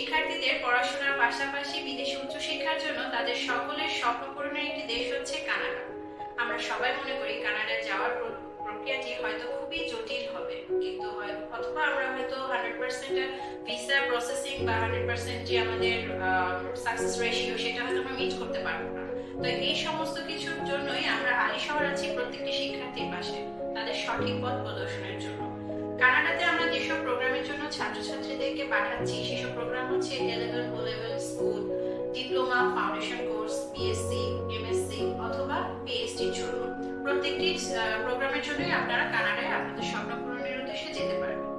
শিক্ষার্থীদের পড়াশোনার পাশাপাশি বিদেশে উচ্চশিক্ষার জন্য তাদের সকলের স্বপ্ন পূরণের একটি দেশ হচ্ছে কানাডা। আমরা সবাই মনে করি কানাডা যাওয়ার প্রক্রিয়াটি হয়তো খুবই জটিল হবে, কিন্তু অথবা আমরা হয়তো 100% ভিসা প্রসেসিং বা 100% যে আমাদের সাকসেস রেশিও সেটা হয়তো আমরা মিট করতে পারবো না। তো এই সমস্ত কিছুর জন্যই আমরা আলী শহর আছি প্রত্যেকটি শিক্ষার্থীর পাশে, তাদের সঠিক পথ প্রদর্শনের জন্য। কানাডাতে আমরা যেসব প্রোগ্রামের জন্য ছাত্রছাত্রীদেরকে পাঠাচ্ছি সেসব প্রোগ্রাম হচ্ছে 11 O level school, diploma, foundation course, BSc, MSc অথবা পিএইচডির জন্য। প্রত্যেকটি প্রোগ্রামের জন্যই আপনারা কানাডায় আপনাদের স্বপ্ন পূরণের উদ্দেশ্যে যেতে পারবেন।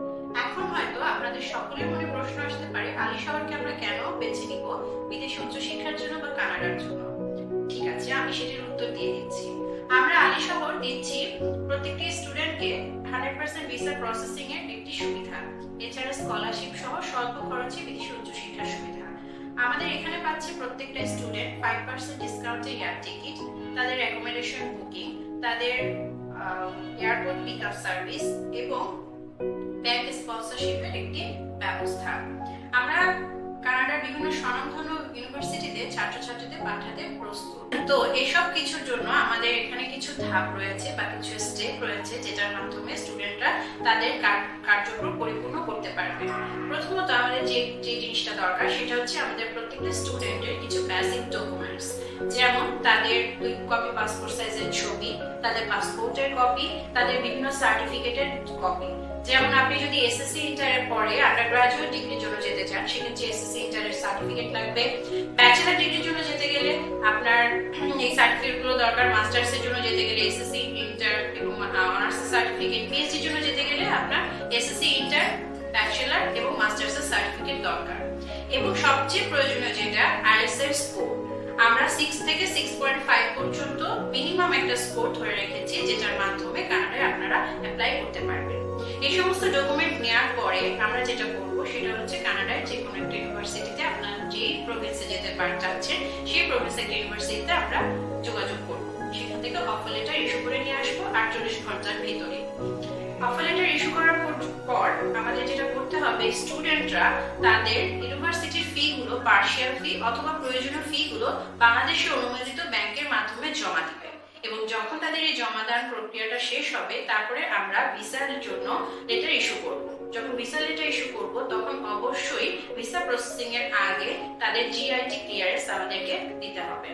এখন হয়তো আপনাদের সকলের মনে প্রশ্ন আসতে পারে, আলী শহরকে আমরা কেন বেছে নিব বিদেশে উচ্চশিক্ষার জন্য বা কানাডার জন্য? ঠিক আছে, আমি সেটির উত্তর দিয়ে দিচ্ছি। আমরা আলী শহর দিচ্ছি প্রত্যেকটি স্টুডেন্টকে 100% ভিসা প্রসেসিং এর একটি সুবিধা, এছাড়া স্কলারশিপ সহ স্বল্প খরচে বিদেশি উচ্চশিক্ষার সুবিধা। আমাদের এখানে পাচ্ছে প্রত্যেকটা স্টুডেন্ট 5% ডিসকাউন্টে এয়ার টিকিট, তাদের অ্যাকোমোডেশন বুকিং, তাদের এয়ারপোর্ট পিক আপ সার্ভিস এবং ব্যাংক স্পন্সরশিপের একটি ব্যবস্থা। আমরা কানাডার বিভিন্ন স্বনামধন্য ইউনিভার্সিটিতে ছাত্রছাত্রীদের পাঠাতে প্রস্তুত। তো এসব কিছুর জন্য আমাদের এখানে কিছু ধাপ রয়েছে বা কিছু স্টেপ রয়েছে, যেটার মাধ্যমে স্টুডেন্টরা তাদের কার্যক্রম পরিপূর্ণ করতে পারবে। প্রথমত আমাদের যে জিনিসটা দরকার সেটা হচ্ছে আমাদের প্রত্যেকটা স্টুডেন্টের কিছু বেসিক ডকুমেন্টস, যেমন তাদের 2 কপি পাসপোর্ট সাইজের ছবি, তাদের পাসপোর্টের কপি, তাদের বিভিন্ন সার্টিফিকেটের কপি। যেমন আপনি যদি এসএসসি ইন্টারের পরে আন্ডার গ্রাজুয়েট ডিগ্রির জন্য যেতে চান, সেক্ষেত্রে এসএসসি ইন্টারের সার্টিফিকেট লাগবে। ব্যাচেলর ডিগ্রির জন্য যেতে গেলে আপনার এই সার্টিফিকেটগুলো দরকার। মাস্টার্সের জন্য যেতে গেলে এসএসসি ইন্টার এবং অনার্স সার্টিফিকেট। পিএইচডির জন্য যেতে গেলে আপনার এসএসসি ইন্টার, ব্যাচেলর এবং মাস্টার্সের সার্টিফিকেট দরকার। এবং সবচেয়ে প্রয়োজনীয় যেটা আইএলটিএস এর স্কোর। আমরা 6 থেকে 6.5 পর্যন্ত মিনিমাম একটা স্কোর ধরে রেখেছি, যেটার মাধ্যমে কানাডায় আপনারা অ্যাপ্লাই করতে পারবেন। এই সমস্ত ডকুমেন্ট নেওয়ার পরে আমরা যেটা করব সেটা হচ্ছে কানাডায় যে কোনো একটা ইউনিভার্সিটিতে আপনার যেই প্রভিন্সে যেতে চাচ্ছেন সেই প্রভিন্সের একটা ইউনিভার্সিটিতে আমরা যোগাযোগ করব। সেখান থেকে অফার লেটার ইস্যু করে নিয়ে আসবো 48 ঘন্টার ভিতরে। অফার লেটার ইস্যু করার পর আমাদের যেটা করতে হবে, স্টুডেন্টরা তাদের ইউনিভার্সিটির ফি গুলো, পার্শিয়াল ফি অথবা প্রয়োজনীয় ফি গুলো বাংলাদেশের অনুমোদিত ব্যাংকের মাধ্যমে জমা দিবে। এবং যখন তাদের এই জমাদান প্রক্রিয়াটা শেষ হবে, তারপরে আমরা ভিসার জন্য লেটার ইস্যু করব। যখন ভিসা লেটার ইস্যু করব তখন অবশ্যই ভিসা প্রসেসিং এর আগে তাদের জিআইটি ক্লিয়ারেন্স আমাদেরকে দিতে হবে।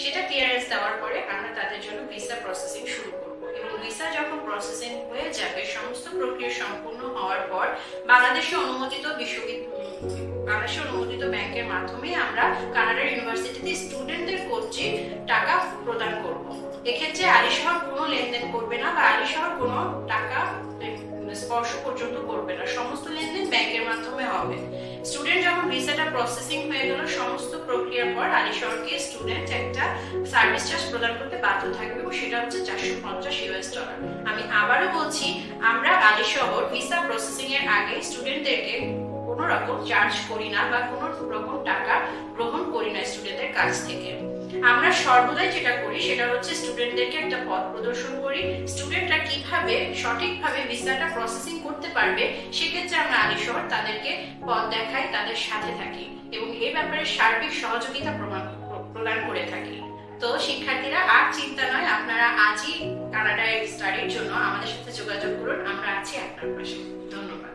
সেটা ক্লিয়ারেন্স দেওয়ার পরে আমরা তাদের জন্য ভিসা প্রসেসিং শুরু করব। এবং ভিসা যখন প্রসেসিং হয়ে যাবে, সমস্ত প্রক্রিয়া সম্পূর্ণ হওয়ার পর বাংলাদেশের অনুমোদিত ব্যাংকের মাধ্যমে আমরা কানাডার ইউনিভার্সিটিতে স্টুডেন্টদের কর্তৃক টাকা প্রদান করব। এক্ষেত্রে আলী শহর কোনো লেনদেন করবে না বা আলী শহর কোনো টাকা স্পর্শ পর্যন্ত করবে না, সমস্ত লেনদেন ব্যাংকের মাধ্যমে হবে। স্টুডেন্ট যখন ভিসাটা প্রসেসিং হয়ে গেল, সমস্ত প্রক্রিয়ার পর আলী শহরকে স্টুডেন্ট একটা সার্ভিস চার্জ প্রদান করতে বাধ্য থাকবে এবং সেটা হচ্ছে $450। আমি আবারও বলছি, আমরা আলী শহর ভিসা প্রসেসিং এর আগে স্টুডেন্টদেরকে কোনো রকম চার্জ করি না বা কোনো রকম টাকা গ্রহণ করি না স্টুডেন্টদের কাছ থেকে। আমরা সর্বদাই যেটা করি সেটা হচ্ছে স্টুডেন্টদেরকে একটা পথ প্রদর্শন করি, স্টুডেন্টরা কিভাবে সঠিকভাবে ভিসাটা প্রসেসিং করতে পারবে সেক্ষেত্রে আমরা আলী শহর তাদেরকে পথ দেখাই, তাদের সাথে থাকি এবং এই ব্যাপারে সার্বিক সহযোগিতা প্রদান করে থাকি। তো শিক্ষার্থীরা, আর চিন্তা নয়, আপনারা আজই কানাডায় স্টাডির জন্য আমাদের সাথে যোগাযোগ করুন, আমরা আছি আপনার পাশে। ধন্যবাদ।